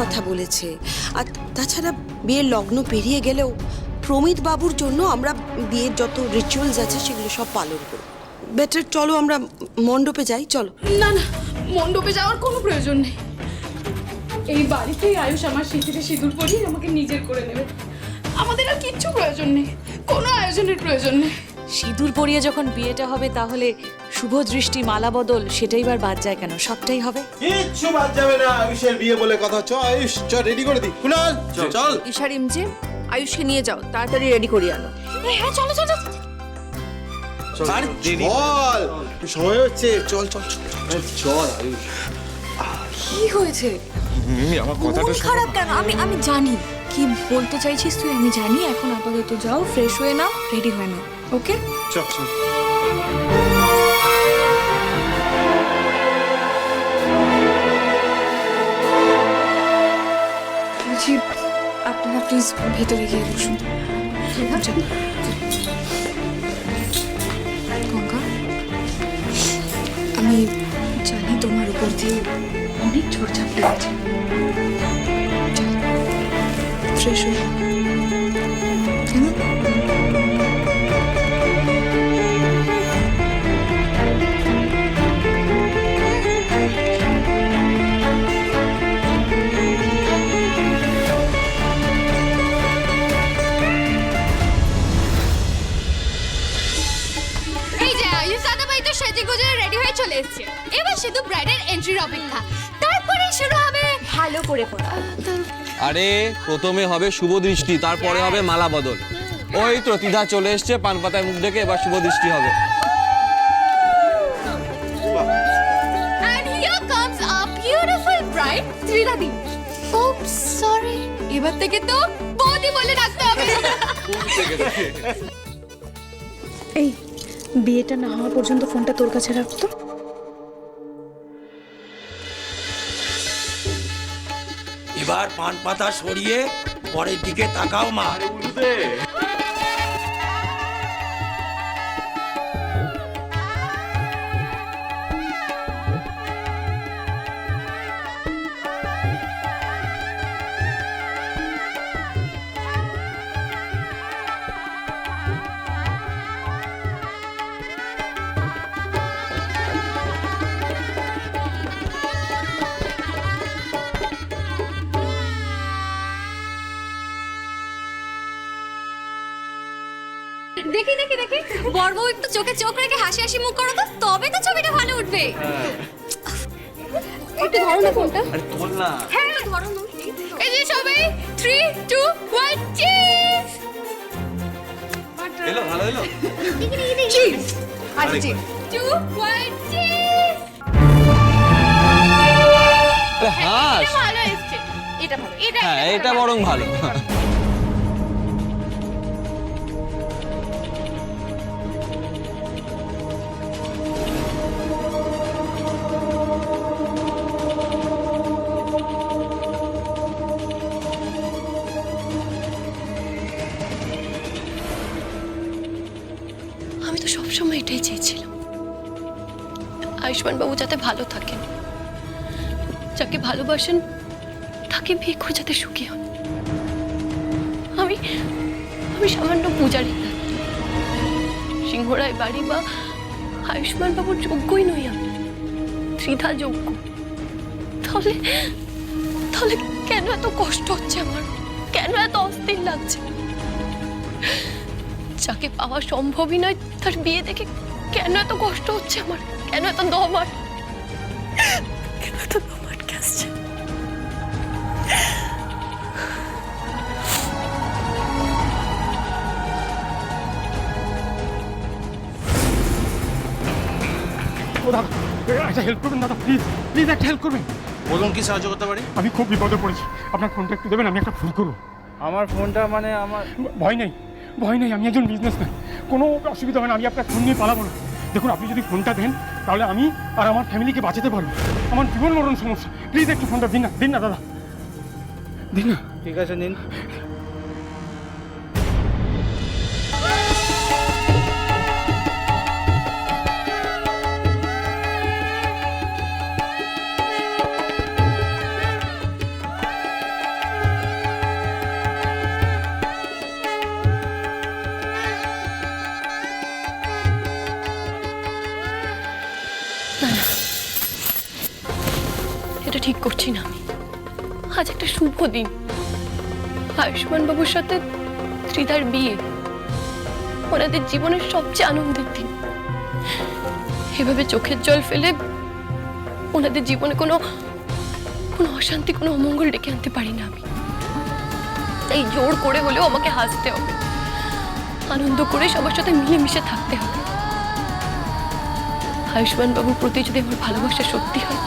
কথা বলেছে। আর তাছাড়া বিয়ের লগ্ন পেরিয়ে গেলেও প্রমিত বাবুর জন্য আমরা বিয়ের যত রিচুয়ালস আছে সেগুলো সব পালন করব। বেটার চলো আমরা মণ্ডপে যাই, চলো। না না, মণ্ডপে যাওয়ার কোনো প্রয়োজন নেই। এই বাড়িতেই আয়ুষ আমার সিঁথিতে সিঁদুর পরিয়ে আমাকে নিজের করে নেবে। আমাদের আর কিচ্ছু প্রয়োজন নেই, কোনো আয়োজনের প্রয়োজন নেই। সিঁদুর পরিয়ে যখন বিয়েটা হবে তাহলে শুভ দৃষ্টি মালা বদল সেটাই বার বাদ যায় কেন? সবটাই হবে। কিচ্ছু বাদ যাবে না। আয়ুষের বিয়ে বলে কথা। চ আয়ুষ, চ রেডি করে দি। কুনাল চল। ইশারিম যে আয়ুষকে নিয়ে যাও, তাড়াতাড়ি রেডি করিয়ে আনো। হ্যাঁ চলো চলো। আর চল, সময় হচ্ছে। চল চল চল আয়ুষ। কি হয়েছে? আমার কথাটা মন খারাপ কেন? আমি জানি কি বলতে চাইছিস তুই, আমি জানি। এখন আপাতত যাও, ফ্রেশ হয়ে নাও, রেডি হয়ে নাও, ওকে? চল চল। বলছি আপনারা প্লিজ ভেতরে গিয়ে বসুন। ঠিক আছে গঙ্গা, আমি জানি তোমার উপর দিয়ে অনেক ঝড় ঝাপটা আছে। ফ্রেশ হয়ে কেমন? এই যে আয়ুষ দাদা ভাই তো সেজে গুজে রেডি হয়ে চলে এসেছে। এবার শুধু ব্রাইডের এন্ট্রির অপেক্ষা, তারপরে শুরু হবে ভালো করে পড়া। আরে প্রথমে হবে শুভ দৃষ্টি, তারপরে হবে মালা বদল। ওই তো তিধা চলে এসছে পান পাতায় মুখ ডেকে, এবার শুভ দৃষ্টি হবে। And here comes our beautiful bride, ত্রিরাদি। Oops, sorry. এবার থেকে তো বৌদি বলে ডাকতে হবে। এই বিয়েটা না হওয়া পর্যন্ত ফোনটা তোর কাছে রাখতো। এবার পান পাতা সরিয়ে পরের দিকে তাকাও মা। দেখি দেখি দেখি, বড়বউ একটু চোখে চোখ রেখে হাসি হাসি মুখ করো তো, তবে তো ছবিটা ভালো উঠবে। একটু ধরো না ফোনটা। আরে তোল না। হ্যাঁ ধরো না। এই যে সবাই 3 2 1 চিজ। এলো ভালো এলো। চিজ। আরে 2 1 চিজ। আরে হাস। ভালো এসেছে। এটা ভালো। হ্যাঁ এটা বরং ভালো। আমি তো সবসময় এটাই চেয়েছিলাম, আয়ুষ্মান বাবু যাতে ভালো থাকেন, যাকে ভালোবাসেন তাকে বিয়ে করে যাতে সুখী হন। আমি আমি সামান্য পূজারি, সিংহরায় বাড়ি বা আয়ুষ্মান বাবুর যোগ্যই নই আমি, ত্রিধা যোগ্য। তাহলে তাহলে কেন এত কষ্ট হচ্ছে আমার? কেন এত অস্থির লাগছে? যাকে পাওয়া সম্ভবই নয় তার বিয়ে দেখে কেন এত কষ্ট হচ্ছে আমার? কেন এত দম আটকে আসছে? ও দাদা, একটা হেল্প করবেন দাদা, প্লিজ প্লিজ একটা হেল্প করবেন। বলুন কি সাহায্য করতে পারি? আমি খুব বিপদে পড়েছি, আপনার ফোনটা একটু দেবেন, আমি একটা ফোন করবো। আমার ফোনটা মানে আমার ভয় নেই ভয় নেই, আমি একজন বিজনেসম্যান, কোনো অসুবিধা হবে না, আমি আপনার ফোন নিয়ে পালাবো না। দেখুন আপনি যদি ফোনটা দেন তাহলে আমি আর আমার ফ্যামিলিকে বাঁচাতে পারবো। আমার জীবন মরণ সমস্যা, প্লিজ একটু ফোনটা দিন না দাদা, দিন না। ঠিক আছে নিন। ঠিক করছি না আমি। আজ একটা শুভ দিন, আয়ুষ্মান বাবুর সাথে ত্রিধার বিয়ে, ওনাদের জীবনের সবচেয়ে আনন্দের দিন। এভাবে চোখের জল ফেলে ওনাদের জীবনে কোনো কোনো অশান্তি, কোনো অমঙ্গল ডেকে আনতে পারি না আমি। তাই জোর করে হলেও আমাকে হাসতে হবে, আনন্দ করে সবার সাথে মিলেমিশে থাকতে হবে। আয়ুষ্মান বাবুর প্রতি যদি আমার ভালোবাসা সত্যি হয়,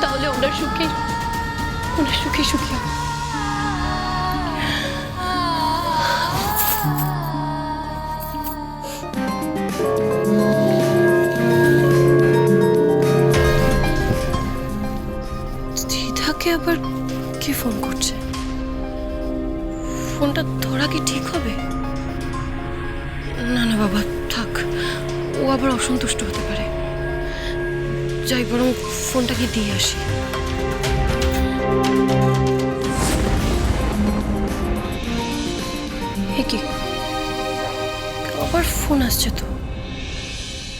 তাহলে ওনার সুখে সুখী হবে। ত্রিধাকে আবার কে ফোন করছে? ফোনটা ধরা কি ঠিক হবে? না না বাবা, থাক, ও আবার অসন্তুষ্ট হতে পারে। যাই বরং ফোনটা কি দিয়ে আসি। কি আবার ফোন আসছে তো?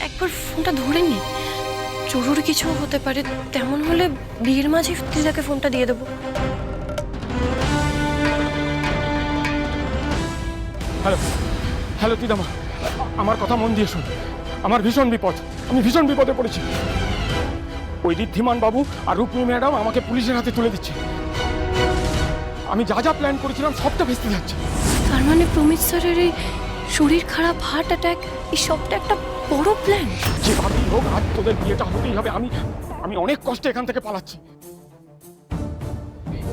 একবার ফোনটা ধরে নি, জরুরি কিছু হতে পারে। তেমন হলে বিয়ের মাঝে ত্রিধাকে ফোনটা দিয়ে দেবো। হ্যালো হ্যালো দিদামা, আমার কথা মন দিয়ে শোন। আমার ভীষণ বিপদ, আমি ভীষণ বিপদে পড়েছি। ওই ঋদ্ধিমান বাবু আর রূপমি ম্যাডাম আমাকে পুলিশের হাতে তুলে দিচ্ছে। আমি যা যা প্ল্যান করেছিলাম সবটা ভেস্তে যাচ্ছে। তার মানে প্রমিত স্যারের এই শরীর খারাপ, হার্ট অ্যাটাক, এই সবটা একটা বড় প্ল্যান। যেভাবেই হোক আজ তোদের বিয়েটা হতেই হবে। আমি অনেক কষ্টে এখান থেকে পালাচ্ছি।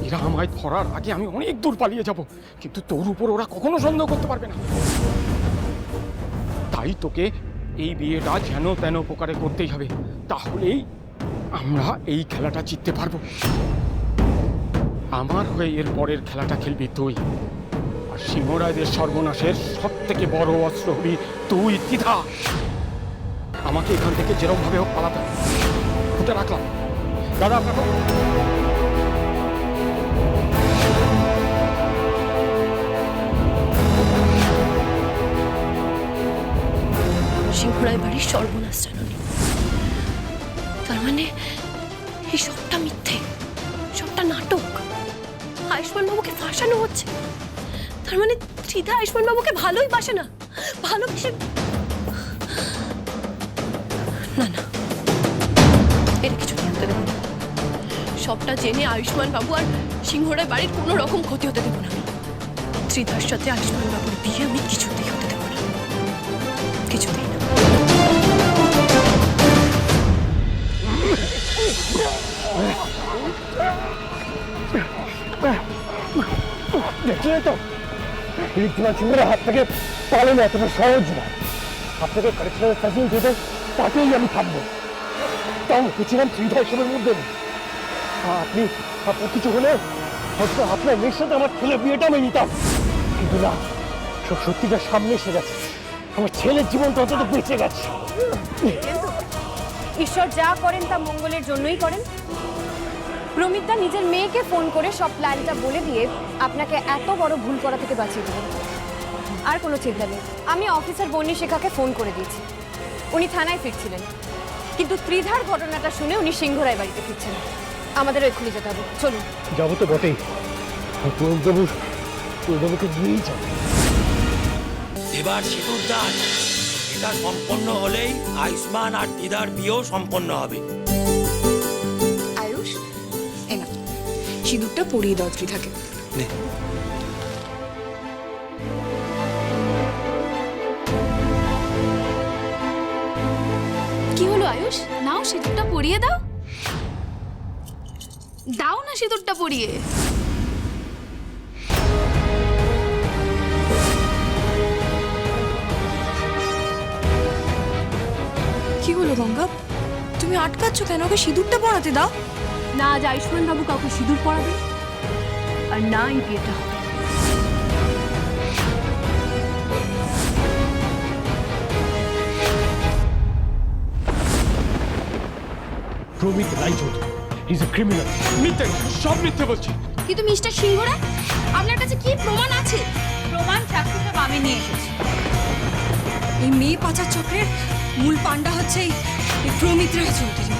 এরা আমায় ধরার আগে আমি অনেক দূর পালিয়ে যাব, কিন্তু তোর উপর ওরা কখনো সন্দেহ করতে পারবে না। তাই তোকে এই বিয়েটা যেন তেন প্রকারে করতেই হবে, তাহলেই আমরা এই খেলাটা জিততে পারবো। আমার হয়ে এর পরের খেলাটা খেলবি তুই, আর সিংহরায়দের সর্বনাশের সব থেকে বড় অস্ত্র হবি তুই ত্রিধা। আমাকে এখান থেকে যেরকম ভাবে হোক পালাতে ফুটে রাখলাম। দাদা আপনাকে সিংহরায় বাড়ির সর্বনাশ জানানি, তার মানে এই সবটা মিথ্যে, সবটা নাটক। আয়ুষ্মান বাবুকে ফাঁসানো হচ্ছে, তার মানে ত্রিধা আয়ুষ্মান বাবুকে ভালোই বাসে না, ভালোবেসে। না না, এর কিছু জানতে দেবো না। সবটা জেনে আয়ুষ্মান বাবু আর সিংহরায় বাড়ির কোনো রকম ক্ষতি হতে দেবো না। ত্রিধার সাথে আয়ুষ্মান বাবুর বিয়ে আমি কিছুতেই হতে দেবো না, কিছুতেই না। দেখলে তো ঋদ্ধিমান সিংহের হাত থেকে পালানো এতটা সহজ না। আপনাকে কারেকশনাল ফ্যাসিলিটি দিতে তাকেই আমি থাকবো, তাও বুঝছিলাম ত্রিধা এসবের মধ্যে নেই। আপনার কিছু হলে হয়তো আপনার মেয়ের সাথে আমার ছেলের বিয়েটা আমি নিতাম, কিন্তু না, সব সত্যিটার সামনে এসে গেছে। আমার ছেলের জীবনটা অন্তত বেঁচে গেছে। ঈশ্বর যা করেন তা মঙ্গলের জন্যই করেন। প্রমিতদা নিজের মেয়েকে ফোন করে সব প্ল্যানটা বলে দিয়ে আপনাকে এত বড় ভুল করা থেকে বাঁচিয়ে দেবেন। আর কোনো চিন্তা নেই, আমি অফিসার বন্নি শেখাকে ফোন করে দিয়েছি। উনি থানায় ফিরছিলেন, কিন্তু ত্রিধার ঘটনাটা শুনে উনি সিংহরায় বাড়িতে ফিরছেন। আমাদেরও এক্ষুনি যেতে হবে, চলুন। যাবো তো বটেই, প্রভুকে নিয়েই যাবো। এবার সিঁদুর দান, এটা সম্পন্ন হলেই আয়ুষ্মান আর দিদার বিয়েও সম্পন্ন হবে। আয়ুষ, এই না, সিঁদুরটা পরিয়ে দাও ত্রিধাকে। কি হলো আয়ুষ? নাও সিঁদুরটা পরিয়ে দাও। দাও না সিঁদুরটা পরিয়ে। কি হলো গঙ্গা, তুমি আটকাচ্ছ কেন? ওকে সিঁদুরটা পরাতে দাও না। আজ আয়ুষ্মান বাবু কাউকে সিঁদুর পরাবে, আর না এই বিয়েটা হবে। Pramit Raychaudhuri, he is a criminal. মিথ্যে, সব মিথ্যে বলছে। কিন্তু মিস্টার সিংহরায়, আপনার কাছে কি প্রমাণ আছে? প্রমাণ সাক্ষী সব আমি নিয়ে এসেছি। এই মেয়ে পাচার চক্রের মূল পান্ডা হচ্ছে এই প্রমিত রায়চৌধুরী।